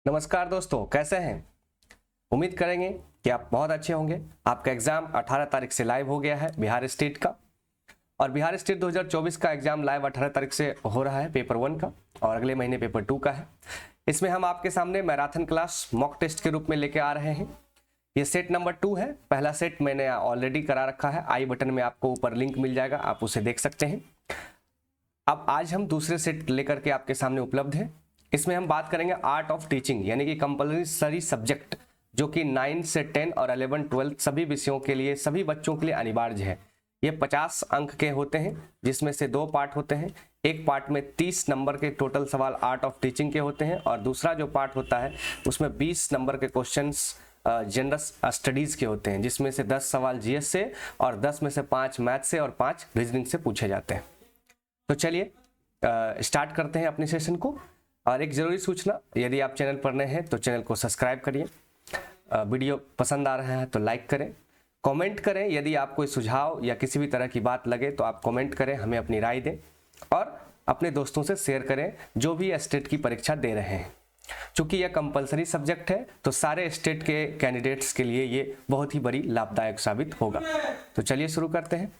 नमस्कार दोस्तों, कैसे हैं। उम्मीद करेंगे कि आप बहुत अच्छे होंगे। आपका एग्जाम 18 तारीख से लाइव हो गया है बिहार स्टेट का, और बिहार स्टेट 2024 का एग्जाम लाइव 18 तारीख से हो रहा है पेपर 1 का, और अगले महीने पेपर 2 का है। इसमें हम आपके सामने मैराथन क्लास मॉक टेस्ट के रूप में लेके आ रहे हैं। ये सेट नंबर 2 है। पहला सेट मैंने ऑलरेडी करा रखा है, आई बटन में आपको ऊपर लिंक मिल जाएगा, आप उसे देख सकते हैं। अब आज हम दूसरे सेट लेकर के आपके सामने उपलब्ध है। इसमें हम बात करेंगे आर्ट ऑफ टीचिंग, यानी कि कंपलसरी सब्जेक्ट, जो कि 9 से 10 और 11 12 सभी विषयों के लिए, सभी बच्चों के लिए अनिवार्य है। ये 50 अंक के होते हैं, जिसमें से 2 पार्ट होते हैं। एक पार्ट में 30 नंबर के टोटल सवाल आर्ट ऑफ टीचिंग के होते हैं, और दूसरा जो पार्ट होता है उसमें 20 नंबर के क्वेश्चंस जनरल स्टडीज के होते हैं, जिसमें से 10 सवाल जीएस से, और 10 में से 5 मैथ से और 5 रीजनिंग से पूछे जाते हैं। तो चलिए स्टार्ट करते हैं अपने सेशन को। और एक ज़रूरी सूचना, यदि आप चैनल पर नए हैं तो चैनल को सब्सक्राइब करिए। वीडियो पसंद आ रहा है तो लाइक करें, कमेंट करें। यदि आप कोई सुझाव या किसी भी तरह की बात लगे तो आप कमेंट करें, हमें अपनी राय दें, और अपने दोस्तों से शेयर करें जो भी स्टेट की परीक्षा दे रहे हैं। चूँकि यह कंपलसरी सब्जेक्ट है तो सारे स्टेट के कैंडिडेट्स के लिए ये बहुत ही बड़ी लाभदायक साबित होगा। तो चलिए शुरू करते हैं।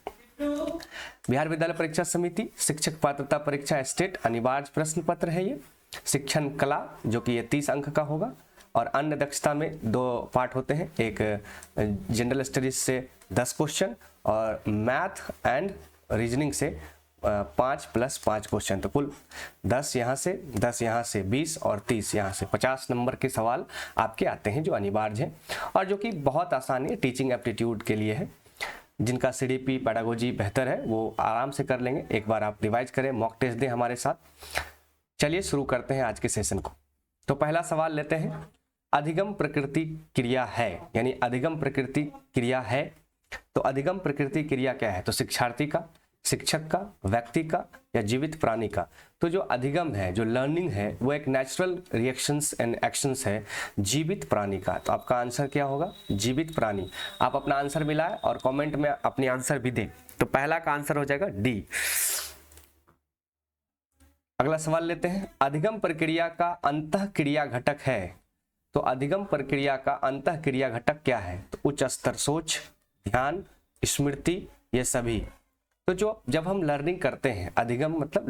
बिहार विद्यालय परीक्षा समिति शिक्षक पात्रता परीक्षा स्टेट अनिवार्य प्रश्न पत्र है ये। शिक्षण कला, जो कि ये 30 अंक का होगा, और अन्य दक्षता में 2 पार्ट होते हैं। एक जनरल स्टडीज से 10 क्वेश्चन, और मैथ एंड रीजनिंग से 5 + 5 क्वेश्चन। तो कुल 10 यहाँ से, 10 यहाँ से, 20 और 30 यहाँ से 50 नंबर के सवाल आपके आते हैं, जो अनिवार्य हैं और जो कि बहुत आसान है, टीचिंग एप्टीट्यूड के लिए है। जिनका सीडीपी पेडागोजी बेहतर है वो आराम से कर लेंगे। एक बार आप रिवाइज करें, मॉक टेस्ट दें हमारे साथ। चलिए शुरू करते हैं आज के सेशन को। तो पहला सवाल लेते हैं, अधिगम प्रकृति क्रिया है, यानी अधिगम प्रकृति क्रिया है। तो अधिगम प्रकृति क्रिया क्या है? तो शिक्षार्थी का, शिक्षक का, व्यक्ति का, या जीवित प्राणी का। तो जो अधिगम है, जो लर्निंग है, वो एक नेचुरल रिएक्शंस एंड एक्शंस है जीवित प्राणी का। तो आपका आंसर क्या होगा? जीवित प्राणी। आप अपना आंसर मिलाएं और कमेंट में अपनी आंसर भी दें। तो पहला का आंसर हो जाएगा डी। अगला सवाल लेते हैं, अधिगम प्रक्रिया का अंतः क्रिया घटक है। तो अधिगम प्रक्रिया का अंतः क्रिया घटक क्या है? तो उच्च स्तर सोच, ध्यान, स्मृति, ये सभी। तो जो जब हम लर्निंग करते हैं, अधिगम मतलब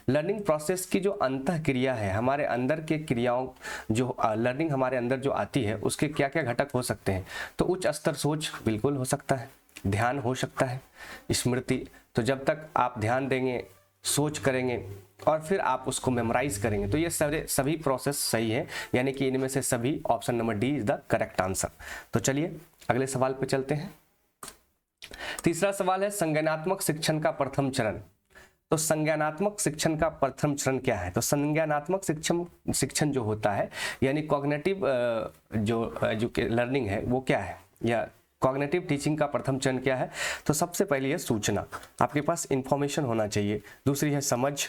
लर्निंग प्रोसेस की जो अंतः क्रिया है, हमारे अंदर के क्रियाओं, जो लर्निंग हमारे अंदर जो आती है, उसके क्या क्या घटक हो सकते हैं? तो उच्च स्तर सोच बिल्कुल हो सकता है, ध्यान हो सकता है, स्मृति। तो जब तक आप ध्यान देंगे, सोच करेंगे और फिर आप उसको मेमोराइज करेंगे, तो ये सभी प्रोसेस सही है, यानी कि इनमें से सभी option number D is the correct answer. तो चलिए अगले सवाल पे चलते हैं। तीसरा सवाल है, संज्ञानात्मक शिक्षण का प्रथम चरण। तो संज्ञानात्मक शिक्षण का प्रथम चरण क्या है? तो संज्ञानात्मक शिक्षण जो होता है, यानी कॉग्निटिव जो लर्निंग है, वो क्या है, या कॉग्निटिव टीचिंग का प्रथम चरण क्या है? तो सबसे पहले है सूचना, आपके पास इंफॉर्मेशन होना चाहिए। दूसरी है समझ,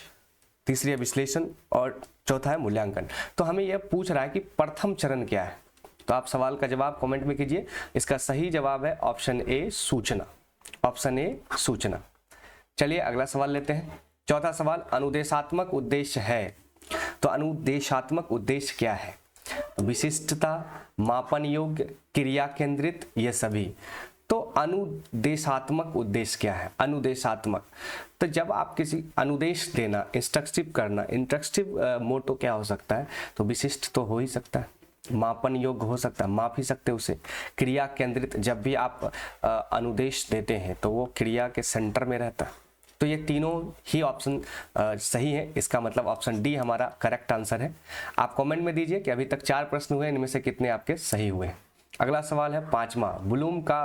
तीसरी है विश्लेषण, और चौथा है मूल्यांकन। तो हमें यह पूछ रहा है कि प्रथम चरण क्या है। तो आप सवाल का जवाब कमेंट में कीजिए। इसका सही जवाब है ऑप्शन ए, सूचना। ऑप्शन ए, सूचना। चलिए अगला सवाल लेते हैं। चौथा सवाल, अनुदेशात्मक उद्देश्य है। तो अनुदेशात्मक उद्देश्य क्या है? विशिष्टता, मापन योग्य, क्रिया केंद्रित, ये सभी। तो अनुदेशात्मक उद्देश्य क्या है? अनुदेशात्मक, तो जब आप किसी अनुदेश देना, इंस्ट्रक्टिव करना, इंस्ट्रक्टिव मोटो क्या हो सकता है? तो विशिष्ट तो हो ही सकता है, मापन योग्य हो सकता है, माप ही सकते उसे। क्रिया केंद्रित, जब भी आप अनुदेश देते हैं तो वो क्रिया के सेंटर में रहता है। तो ये तीनों ही ऑप्शन सही है। इसका मतलब ऑप्शन डी हमारा करेक्ट आंसर है। आप कमेंट में दीजिए कि अभी तक 4 प्रश्न हुए, इनमें से कितने आपके सही हुए। अगला सवाल है 5वां, ब्लूम का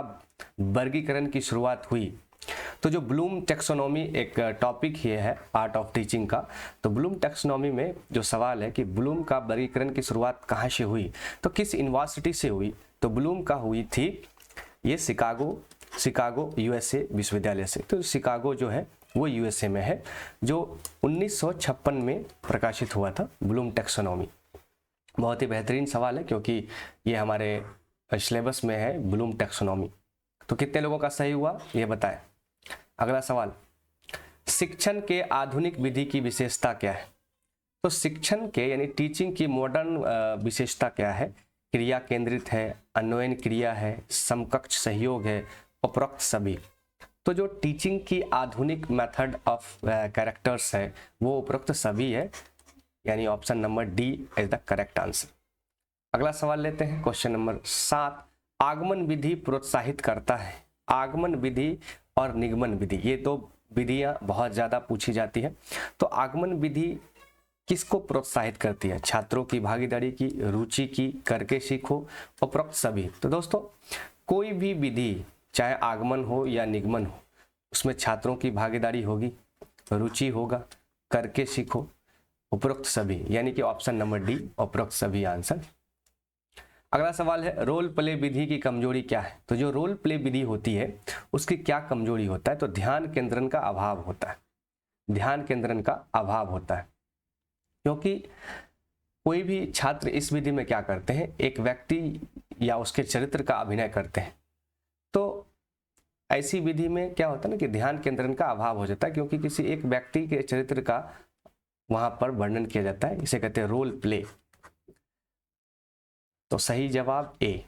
वर्गीकरण की शुरुआत हुई। तो जो ब्लूम टेक्सोनॉमी एक टॉपिक ही है आर्ट ऑफ टीचिंग का, तो ब्लूम टेक्सोनॉमी में जो सवाल है कि ब्लूम का वर्गीकरण की शुरुआत कहाँ से हुई, तो किस यूनिवर्सिटी से हुई? तो ब्लूम का हुई थी ये शिकागो यूएसए विश्वविद्यालय से। तो शिकागो जो है वो यूएसए में है, जो 1956 में प्रकाशित हुआ था ब्लूम टेक्सोनॉमी। बहुत ही बेहतरीन सवाल है, क्योंकि ये हमारे सिलेबस में है ब्लूम टेक्सोनॉमी। तो कितने लोगों का सही हुआ ये बताएं। अगला सवाल, शिक्षण के आधुनिक विधि की विशेषता क्या है? तो शिक्षण के यानी टीचिंग की मॉडर्न विशेषता क्या है? क्रिया केंद्रित है, अन्वयन क्रिया है, समकक्ष सहयोग है, उपरोक्त सभी। तो जो टीचिंग की आधुनिक मेथड ऑफ कैरेक्टर्स है वो उपरोक्त सभी है, यानी option number D is the correct answer. अगला सवाल लेते हैं, क्वेश्चन नंबर 7। आगमन विधि प्रोत्साहित करता है। आगमन विधि और निगमन विधि, ये दो विधियां बहुत ज्यादा पूछी जाती है। तो आगमन विधि किसको प्रोत्साहित करती है? छात्रों की भागीदारी की, रुचि की, करके सीखो, उपरोक्त सभी। तो दोस्तों कोई भी विधि चाहे आगमन हो या निगमन हो, उसमें छात्रों की भागीदारी होगी, रुचि होगा, करके सीखो, उपरोक्त सभी, यानी कि ऑप्शन नंबर डी उपरोक्त सभी आंसर। अगला सवाल है, रोल प्ले विधि की कमजोरी क्या है? तो जो रोल प्ले विधि होती है उसकी क्या कमजोरी होता है? तो ध्यान केंद्रण का अभाव होता है। ध्यान केंद्रण का अभाव होता है, क्योंकि कोई भी छात्र इस विधि में क्या करते हैं, एक व्यक्ति या उसके चरित्र का अभिनय करते हैं। तो ऐसी विधि में क्या होता है ना कि ध्यान केंद्रण का अभाव हो जाता है, क्योंकि किसी एक व्यक्ति के चरित्र का वहां पर वर्णन किया जाता है, इसे कहते हैं रोल प्ले। तो सही जवाब ए।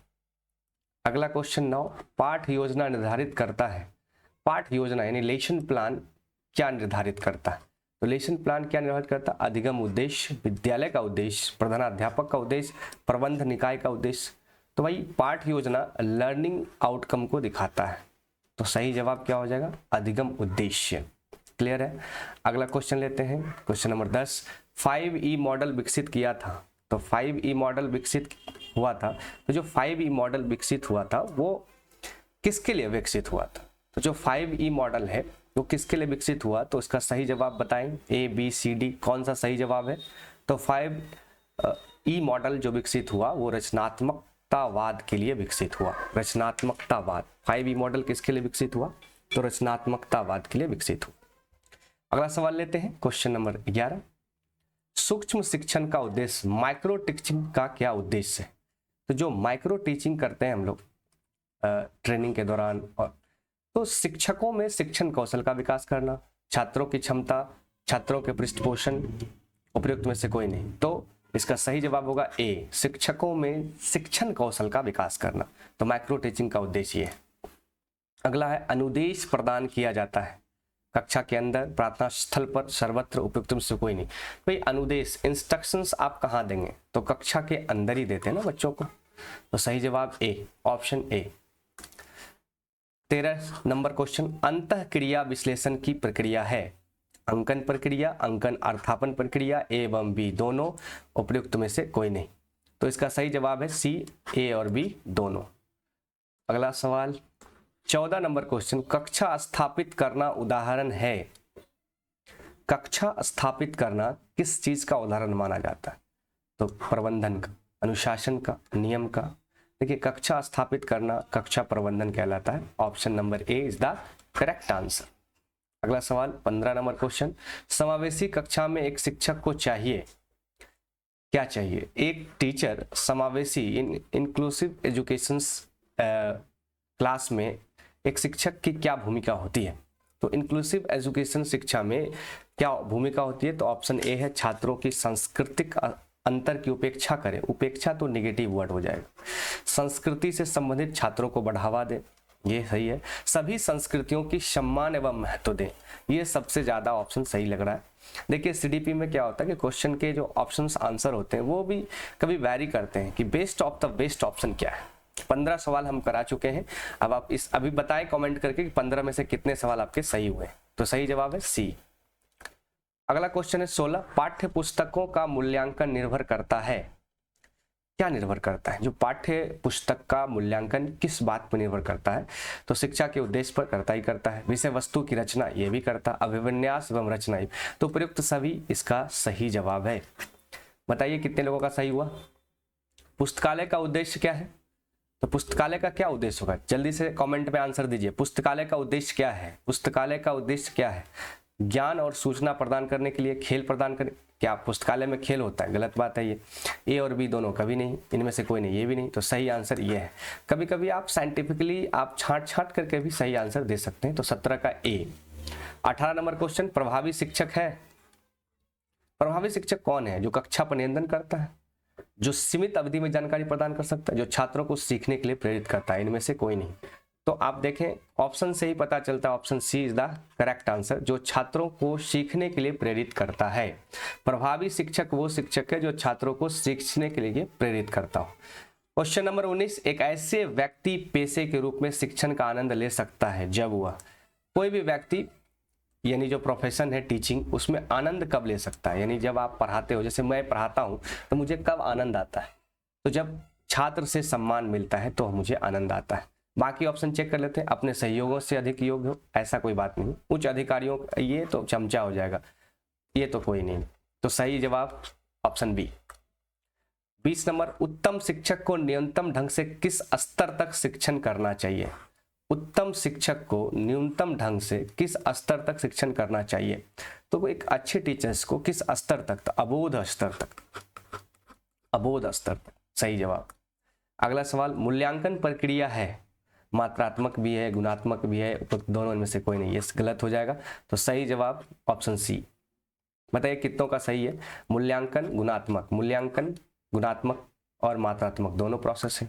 अगला क्वेश्चन 9, पाठ योजना निर्धारित करता है। पाठ योजना यानी लेसन प्लान क्या निर्धारित करता है? तो लेसन प्लान क्या निर्धारित करता है? अधिगम उद्देश्य, विद्यालय का उद्देश्य, प्रधानाध्यापक का उद्देश्य, प्रबंध निकाय का उद्देश्य। तो भाई पाठ योजना लर्निंग आउटकम को दिखाता है। तो सही जवाब क्या हो जाएगा? अधिगम उद्देश्य। क्लियर है? अगला क्वेश्चन लेते हैं, क्वेश्चन नंबर 10। 5E मॉडल विकसित किया था। तो 5E मॉडल विकसित हुआ था। तो जो 5E मॉडल विकसित हुआ था वो किसके लिए विकसित हुआ था? तो जो 5E मॉडल है वो किसके लिए विकसित हुआ? तो इसका सही जवाब बताएं, A, B, C, D, कौन सा सही जवाब है? तो 5E मॉडल जो विकसित हुआ वो रचनात्मकतावाद के लिए विकसित हुआ। रचनात्मकतावाद, 5E मॉडल किसके लिए विकसित हुआ? तो रचनात्मकतावाद के लिए विकसित हुआ। अगला सवाल लेते हैं, क्वेश्चन नंबर 11। सूक्ष्म शिक्षण का उद्देश्य, माइक्रो टीचिंग का क्या उद्देश्य है? तो जो माइक्रो टीचिंग करते हैं हम लोग ट्रेनिंग के दौरान, और तो शिक्षकों में शिक्षण कौशल का विकास करना, छात्रों की क्षमता, छात्रों के पृष्ठपोषण, उपयुक्त में से कोई नहीं। तो इसका सही जवाब होगा ए, शिक्षकों में शिक्षण कौशल का विकास करना। तो माइक्रो टीचिंग का उद्देश्य है। अगला है, अनुदेश प्रदान किया जाता है कक्षा के अंदर, प्रार्थना स्थल पर, सर्वत्र, उपयुक्त में से कोई नहीं। भाई अनुदेश, इंस्ट्रक्शंस आप कहाँ देंगे? तो कक्षा के अंदर ही देते हैं ना बच्चों को। तो सही जवाब ए, ऑप्शन ए। 13 नंबर क्वेश्चन, अंतः क्रिया विश्लेषण की प्रक्रिया है। अंकन प्रक्रिया, अंकन अर्थापन प्रक्रिया, ए एवं बी दोनों, उपयुक्त में से कोई नहीं। तो इसका सही जवाब है सी, ए और बी दोनों। अगला सवाल 14 नंबर क्वेश्चन, कक्षा स्थापित करना उदाहरण है। कक्षा स्थापित करना किस चीज का उदाहरण माना जाता है? तो प्रबंधन का, अनुशासन का, नियम का। देखिए कक्षा स्थापित करना कक्षा प्रबंधन कहलाता है। Option number A is the correct answer. अगला सवाल 15 नंबर क्वेश्चन, समावेशी कक्षा में एक शिक्षक को चाहिए, क्या चाहिए? एक टीचर समावेशी इंक्लूसिव एजुकेशन क्लास में एक शिक्षक की क्या भूमिका होती है? तो इंक्लूसिव एजुकेशन शिक्षा में क्या भूमिका होती है? तो ऑप्शन ए है, छात्रों की सांस्कृतिक अंतर की उपेक्षा करें। उपेक्षा तो नेगेटिव वर्ड हो जाएगा। संस्कृति से संबंधित छात्रों को बढ़ावा दें, ये सही है। सभी संस्कृतियों की सम्मान एवं महत्व दें, ये सबसे ज्यादा ऑप्शन सही लग रहा है। देखिए सीडीपी में क्या होता है कि क्वेश्चन के जो ऑप्शंस आंसर होते हैं वो भी कभी वैरी करते हैं कि best of the best option क्या है। 15 सवाल हम करा चुके हैं। अब आप इस अभी बताएं कमेंट करके कि 15 में से कितने सवाल आपके सही हुए। तो सही जवाब है सी। अगला क्वेश्चन है 16, पाठ्य पुस्तकों का मूल्यांकन निर्भर करता है। क्या निर्भर करता है? जो पाठ्य पुस्तक का मूल्यांकन किस बात पर निर्भर करता है? तो शिक्षा के उद्देश्य पर करता ही करता है। विषय वस्तु की रचना, ये भी करता। अभिविन्यास एवं रचना, तो प्रयुक्त सभी इसका सही जवाब है। बताइए कितने लोगों का सही हुआ? पुस्तकालय का उद्देश्य क्या है? तो पुस्तकालय का क्या उद्देश्य होगा? जल्दी से कमेंट में आंसर दीजिए। पुस्तकालय का उद्देश्य क्या है? पुस्तकालय का उद्देश्य क्या है? ज्ञान और सूचना प्रदान करने के लिए, खेल प्रदान करने। क्या पुस्तकालय में खेल होता है? गलत बात है ये। ए और बी दोनों कभी नहीं, इनमें से कोई नहीं, ये भी नहीं। तो सही आंसर ये है। कभी कभी आप साइंटिफिकली आप छांट करके भी सही आंसर दे सकते हैं। तो 17 का ए। 18 नंबर क्वेश्चन, प्रभावी शिक्षक है। प्रभावी शिक्षक कौन है? जो कक्षा पर नियंत्रण करता है, जो सीमित अवधि में जानकारी प्रदान कर सकता है, जो छात्रों को सीखने के लिए प्रेरित करता है। इनमें से कोई नहीं। तो आप देखें ऑप्शन से ही पता चलता है, option C is the correct answer, जो छात्रों को सीखने के लिए प्रेरित करता है। प्रभावी शिक्षक वो शिक्षक है जो छात्रों को सीखने के लिए प्रेरित करता हो। क्वेश्चन नंबर 19, एक ऐसे व्यक्ति पेशे के रूप में शिक्षण का आनंद ले सकता है जब वह, कोई भी व्यक्ति यानी जो प्रोफेशन है टीचिंग, उसमें आनंद कब ले सकता है? यानी जब आप पढ़ाते हो, जैसे मैं पढ़ाता हूँ तो मुझे कब आनंद आता है? तो जब छात्र से सम्मान मिलता है तो मुझे आनंद आता है। बाकी ऑप्शन चेक कर लेते हैं। अपने सहयोगों से अधिक योग्य हो, ऐसा कोई बात नहीं। उच्च अधिकारियों, ये तो चमचा हो जाएगा, ये तो कोई नहीं। तो सही जवाब ऑप्शन बी। 20 नंबर, उत्तम शिक्षक को न्यूनतम ढंग से किस स्तर तक शिक्षण करना चाहिए? उत्तम शिक्षक को न्यूनतम ढंग से किस स्तर तक शिक्षण करना चाहिए? तो एक अच्छे टीचर्स को किस स्तर तक? तो अबोध स्तर तक, अबोध स्तर तक सही जवाब। अगला सवाल, मूल्यांकन प्रक्रिया है, मात्रात्मक भी है, गुणात्मक भी है, तो दोनों में से कोई नहीं, ये गलत हो जाएगा। तो सही जवाब ऑप्शन सी। बताइए कितनों का सही है? मूल्यांकन गुणात्मक और मात्रात्मक दोनों प्रोसेस है।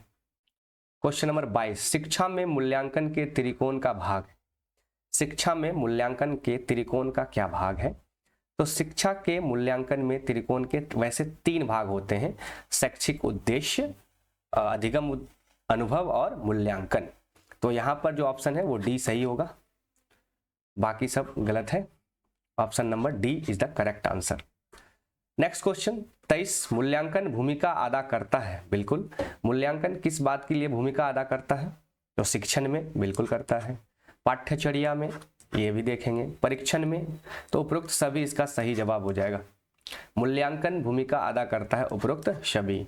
क्वेश्चन नंबर 22, शिक्षा में मूल्यांकन के त्रिकोण का भाग, शिक्षा में मूल्यांकन के त्रिकोण का क्या भाग है? तो शिक्षा के मूल्यांकन में त्रिकोण के वैसे 3 भाग होते हैं, शैक्षिक उद्देश्य, अधिगम अनुभव और मूल्यांकन। तो यहाँ पर जो ऑप्शन है वो डी सही होगा, बाकी सब गलत है। Option number D is the correct answer. Next question 23, मूल्यांकन भूमिका अदा करता है। बिल्कुल, मूल्यांकन किस बात के लिए भूमिका अदा करता है? तो शिक्षण में बिल्कुल करता है, पाठ्यचर्या में, ये भी देखेंगे, परीक्षण में। तो उपरोक्त सभी इसका सही जवाब हो जाएगा। मूल्यांकन भूमिका अदा करता है उपरोक्त सभी।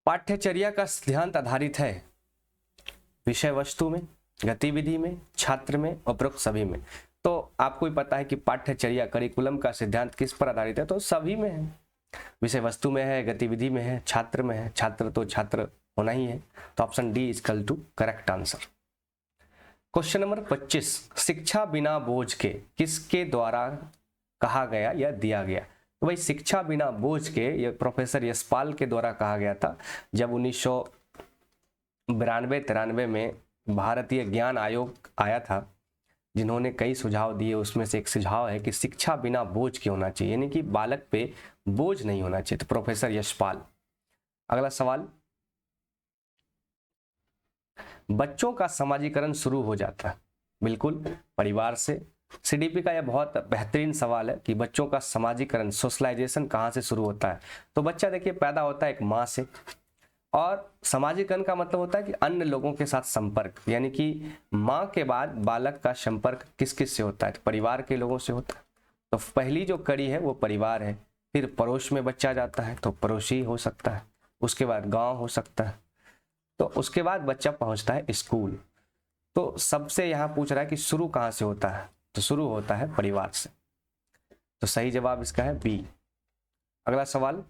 पाठ्यचर्या का सिद्धांत आधारित है विषय वस्तु में, गतिविधि में, छात्र में, उपरोक्त सभी में। तो आपको भी पता है कि पाठ्यचर्या करिकुलम का सिद्धांत किस पर आधारित है? तो सभी में है, विषय वस्तु में है, गतिविधि में है, छात्र में है। छात्र तो छात्र होना ही है। तो option D is equal to correct answer. Question number 25, शिक्षा बिना बोझ के किसके द्वारा कहा गया या दिया गया? तो भाई शिक्षा बिना बोझ के ये प्रोफेसर यशपाल के द्वारा कहा गया था, जब 1992-93 में भारतीय ज्ञान आयोग आया था, जिन्होंने कई सुझाव दिए। उसमें से एक सुझाव है कि शिक्षा बिना बोझ के होना चाहिए, यानी कि बालक पे बोझ नहीं होना चाहिए। तो प्रोफेसर यशपाल। अगला सवाल, बच्चों का समाजीकरण शुरू हो जाता है। बिल्कुल, परिवार से। सीडीपी का यह बहुत बेहतरीन सवाल है कि बच्चों का समाजीकरण, सोशलाइजेशन कहाँ से शुरू होता है? तो बच्चा देखिए पैदा होता है एक माँ से, और समाजीकरण का मतलब होता है कि अन्य लोगों के साथ संपर्क, यानी कि माँ के बाद बालक का संपर्क किस किस से होता है? तो परिवार के लोगों से होता है। तो पहली जो कड़ी है वो परिवार है। फिर पड़ोस में बच्चा जाता है तो पड़ोसी हो सकता है, उसके बाद गांव हो सकता है, तो उसके बाद बच्चा पहुंचता है स्कूल। तो सबसे यहाँ पूछ रहा है कि शुरू कहाँ से होता है? तो शुरू होता है परिवार से। तो सही जवाब इसका है बी। अगला सवाल,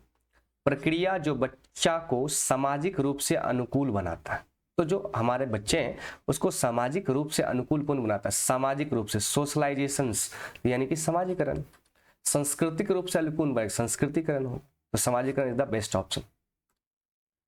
प्रक्रिया जो बच्चा को सामाजिक रूप से अनुकूल बनाता है। तो जो हमारे बच्चे हैं उसको सामाजिक रूप से अनुकूल कौन बनाता है? सामाजिक रूप से, सोशलाइजेशंस यानी कि समाजीकरण। सांस्कृतिक रूप से अनुकूल बने, संस्कृतिकरण हो। तो समाजीकरण इज द बेस्ट ऑप्शन।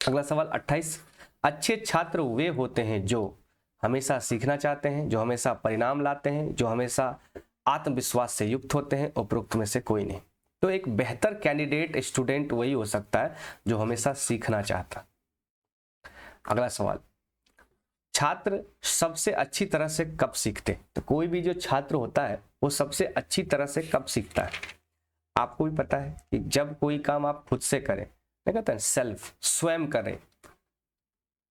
अगला सवाल 28, अच्छे छात्र वे होते हैं जो हमेशा सीखना चाहते हैं, जो हमेशा परिणाम लाते हैं, जो हमेशा आत्मविश्वास से युक्त होते हैं। उपरोक्त में से कोई नहीं। तो एक बेहतर कैंडिडेट स्टूडेंट वही हो सकता है जो हमेशा सीखना चाहता है। अगला सवाल, छात्र सबसे अच्छी तरह से कब सीखते? तो कोई भी जो छात्र होता है वो सबसे अच्छी तरह से कब सीखता है? आपको भी पता है कि जब कोई काम आप खुद से करें, नहीं कहते हैं सेल्फ, स्वयं करें।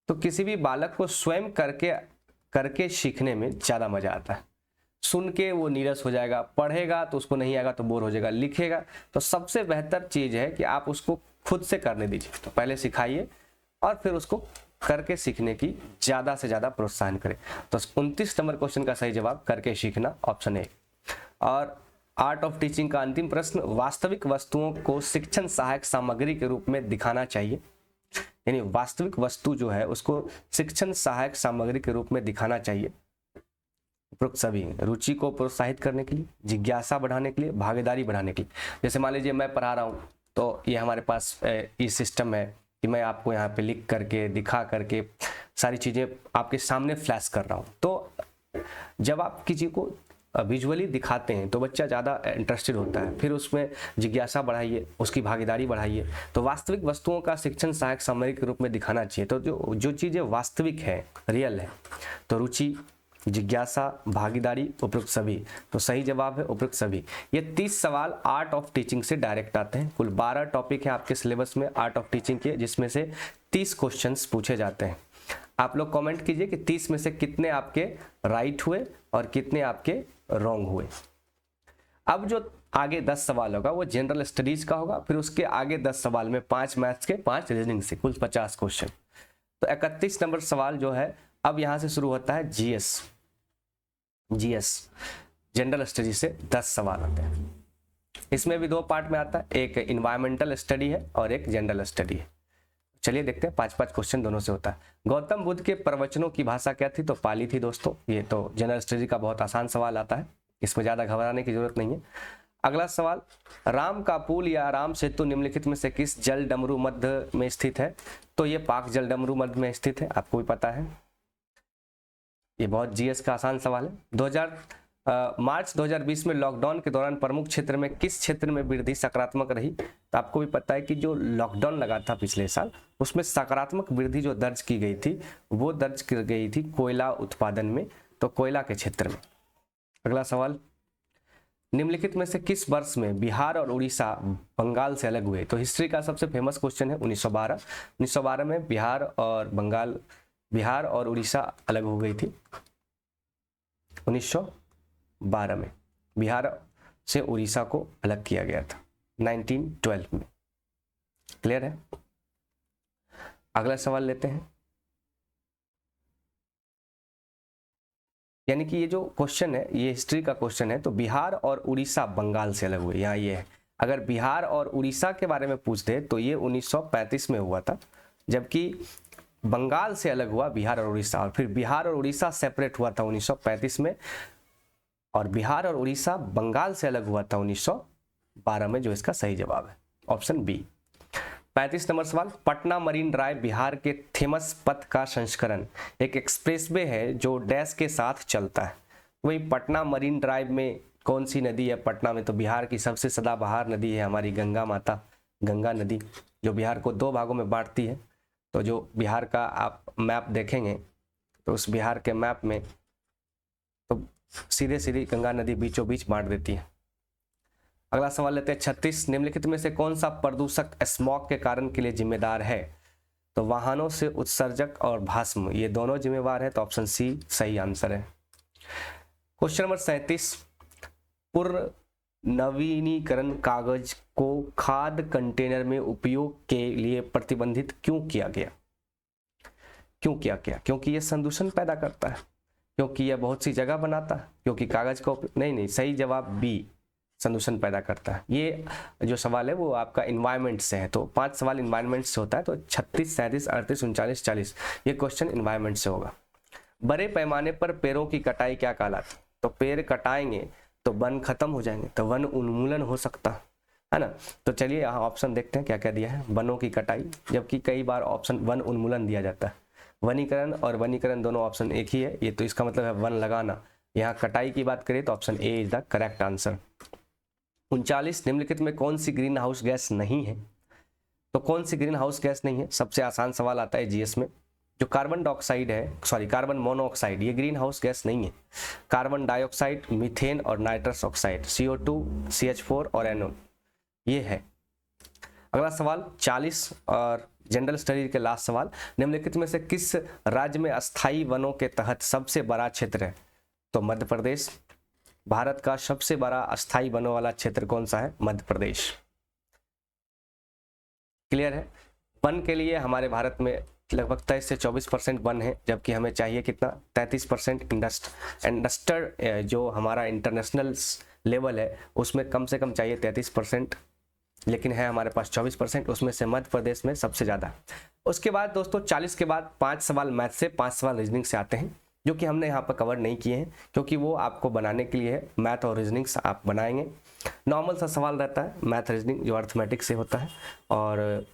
तो किसी भी बालक को स्वयं करके सीखने में ज्यादा मजा आता है। सुन के वो नीरस हो जाएगा, पढ़ेगा तो उसको नहीं आएगा तो बोर हो जाएगा, लिखेगा। तो सबसे बेहतर चीज है कि आप उसको खुद से करने दीजिए। तो पहले सिखाइए और फिर उसको करके सीखने की ज्यादा से ज्यादा प्रोत्साहन करें। तो 29 नंबर क्वेश्चन का सही जवाब करके सीखना, ऑप्शन ए। और आर्ट ऑफ टीचिंग का अंतिम प्रश्न, वास्तविक वस्तुओं को शिक्षण सहायक सामग्री के रूप में दिखाना चाहिए। यानी वास्तविक वस्तु जो है उसको शिक्षण सहायक सामग्री के रूप में दिखाना चाहिए। उपरोक्त सभी, रुचि को प्रोत्साहित करने के लिए, जिज्ञासा बढ़ाने के लिए, भागीदारी बढ़ाने के लिए। जैसे मान लीजिए मैं पढ़ा रहा हूँ तो ये हमारे पास ये सिस्टम है कि मैं आपको यहाँ पे लिख करके दिखा करके सारी चीज़ें आपके सामने फ्लैश कर रहा हूँ। तो जब आप किसी को विजुअली दिखाते हैं तो बच्चा ज़्यादा इंटरेस्टेड होता है, फिर उसमें जिज्ञासा बढ़ाइए, उसकी भागीदारी बढ़ाइए। तो वास्तविक वस्तुओं का शिक्षण सहायक सामग्री के रूप में दिखाना चाहिए। तो जो चीज़ें वास्तविक है, रियल है, तो रुचि, जिज्ञासा, भागीदारी, उपरोक्त सभी। तो सही जवाब है उपरोक्त सभी। ये 30 सवाल आर्ट ऑफ टीचिंग से डायरेक्ट आते हैं। कुल 12 टॉपिक है आपके सिलेबस में आर्ट ऑफ टीचिंग के, जिसमें से 30 क्वेश्चंस पूछे जाते हैं। आप लोग कमेंट कीजिए कि 30 में से कितने आपके राइट हुए और कितने आपके रॉन्ग हुए। अब जो आगे 10 सवाल होगा वो जनरल स्टडीज का होगा, फिर उसके आगे 10 सवाल में 5 मैथ्स के, 5 रीजनिंग से, कुल 50 क्वेश्चन। तो 31 नंबर सवाल जो है अब यहां से शुरू होता है जीएस जनरल स्टडी से 10 सवाल आते हैं। इसमें भी 2 पार्ट में आता है, एक इन्वायरमेंटल स्टडी है और एक जनरल स्टडी है। चलिए देखते हैं, 5-5 क्वेश्चन दोनों से होता है। गौतम बुद्ध के प्रवचनों की भाषा क्या थी? तो पाली थी दोस्तों। ये तो जनरल स्टडी का बहुत आसान सवाल आता है, इसमें ज्यादा घबराने की जरूरत नहीं है। अगला सवाल, राम का पुल या राम सेतु निम्नलिखित में से किस जल डमरू मध्य में स्थित है? तो ये पाक जल डमरू मध्य में स्थित है, आपको भी पता है। ये बहुत जीएस का आसान सवाल है। मार्च 2020 में लॉकडाउन के दौरान प्रमुख क्षेत्र में किस क्षेत्र में वृद्धि सकारात्मक रही? तो आपको भी पता है कि जो लॉकडाउन लगा था पिछले साल, उसमें सकारात्मक वृद्धि जो दर्ज की गई थी वो दर्ज की गई थी कोयला उत्पादन में, तो कोयला के क्षेत्र में। अगला सवाल, निम्नलिखित में से किस वर्ष में बिहार और उड़ीसा बंगाल से अलग हुए? तो हिस्ट्री का सबसे फेमस क्वेश्चन है 1912। 1912 में बिहार और उड़ीसा अलग हो गई थी। 1912 में बिहार से उड़ीसा को अलग किया गया था 1912 में। क्लियर है? अगला सवाल लेते हैं। यानी कि ये जो क्वेश्चन है ये हिस्ट्री का क्वेश्चन है, तो बिहार और उड़ीसा बंगाल से अलग हुए, यहाँ ये है। अगर बिहार और उड़ीसा के बारे में पूछ दे तो ये 1935 में हुआ था, जबकि बंगाल से अलग हुआ बिहार और उड़ीसा, और फिर बिहार और उड़ीसा सेपरेट हुआ था 1935 में, और बिहार और उड़ीसा बंगाल से अलग हुआ था 1912 में, जो इसका सही जवाब है ऑप्शन बी। 35 नंबर सवाल, पटना मरीन ड्राइव बिहार के फेमस पथ का संस्करण एक एक्सप्रेसवे है जो डैश के साथ चलता है। वही पटना मरीन ड्राइव में कौन सी नदी है? पटना में तो बिहार की सबसे सदाबहार नदी है हमारी गंगा माता, गंगा नदी, जो बिहार को 2 भागों में बांटती है। तो जो बिहार का आप मैप देखेंगे तो उस बिहार के मैप में तो सीधे सीधी गंगा नदी बीचों बीच बांट देती है। अगला सवाल लेते हैं 36, निम्नलिखित में से कौन सा प्रदूषक स्मॉग के कारण के लिए जिम्मेदार है? तो वाहनों से उत्सर्जक और भस्म, ये दोनों जिम्मेवार है, तो ऑप्शन सी सही आंसर है। क्वेश्चन नंबर 37, पूर्व नवीनीकरण कागज को खाद्य कंटेनर में उपयोग के लिए प्रतिबंधित क्यों किया गया? क्योंकि यह संदूषण पैदा करता है, क्योंकि यह बहुत सी जगह बनाता है, क्योंकि कागज का नहीं, सही जवाब बी, संदूषण पैदा करता है। ये जो सवाल है वो आपका इन्वायरमेंट से है, तो 5 सवाल इन्वायरमेंट से होता है, तो 36, 37, 38, 39, 40 ये क्वेश्चन इन्वायरमेंट से होगा। बड़े पैमाने पर पेड़ों की कटाई क्या कहलाती? तो पेड़ कटाएंगे तो वन खत्म हो जाएंगे, तो वन उन्मूलन हो सकता है ना। तो चलिए यहाँ ऑप्शन देखते हैं क्या क्या दिया है। वनों की कटाई, जबकि कई बार ऑप्शन वन उन्मूलन दिया जाता है। वनीकरण और वनीकरण दोनों ऑप्शन एक ही है, ये तो इसका मतलब है वन लगाना। यहाँ कटाई की बात करें तो option A is the correct answer. 39, निम्नलिखित में कौन सी ग्रीन हाउस गैस नहीं है? तो कौन सी ग्रीन हाउस गैस नहीं है? सबसे आसान सवाल आता है जीएस में। जो कार्बन डाइऑक्साइड है, कार्बन मोनोऑक्साइड, ये ग्रीन हाउस गैस नहीं है। कार्बन डाइऑक्साइड, मीथेन और नाइट्रस ऑक्साइड, CO2, CH4 और NO, ये है। अगला सवाल 40 और जनरल स्टडी के लास्ट सवाल, निम्नलिखित में से किस राज्य में अस्थायी वनों के तहत सबसे बड़ा क्षेत्र है? तो मध्य प्रदेश। भारत का सबसे बड़ा अस्थायी वनों वाला क्षेत्र कौन सा है? मध्य प्रदेश। क्लियर है? वन के लिए हमारे भारत में लगभग 23 से 24% वन है, जबकि हमें चाहिए कितना? 33%। इंडस्ट्री जो हमारा इंटरनेशनल लेवल है उसमें कम से कम चाहिए 33%, लेकिन है हमारे पास 24%, उसमें से मध्य प्रदेश में सबसे ज़्यादा। उसके बाद दोस्तों 40 के बाद 5 सवाल मैथ से, 5 सवाल रीजनिंग से आते हैं। जो कि हमने यहाँ पर कवर नहीं किए हैं, क्योंकि वो आपको बनाने के लिए है। मैथ और रीजनिंग्स आप बनाएंगे, नॉर्मल सा सवाल रहता है मैथ रीजनिंग जो अर्थमेटिक से होता है। और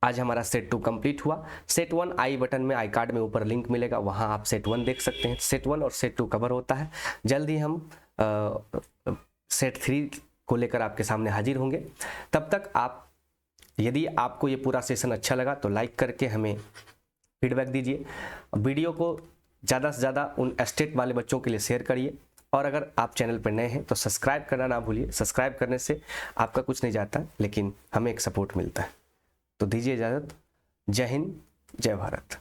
आज हमारा सेट 2 कंप्लीट हुआ। सेट 1 आई बटन में, आई कार्ड में ऊपर लिंक मिलेगा, वहाँ आप सेट 1 देख सकते हैं। सेट 1 और सेट 2 कवर होता है। जल्द ही हम सेट 3 को लेकर आपके सामने हाजिर होंगे। तब तक आप, यदि आपको ये पूरा सेशन अच्छा लगा तो लाइक करके हमें फीडबैक दीजिए। वीडियो को ज़्यादा से ज़्यादा उन एस्टेट वाले बच्चों के लिए शेयर करिए। और अगर आप चैनल पर नए हैं तो सब्सक्राइब करना ना भूलिए। सब्सक्राइब करने से आपका कुछ नहीं जाता, लेकिन हमें एक सपोर्ट मिलता है। तो दीजिए इजाज़त। जय हिंद, जय भारत।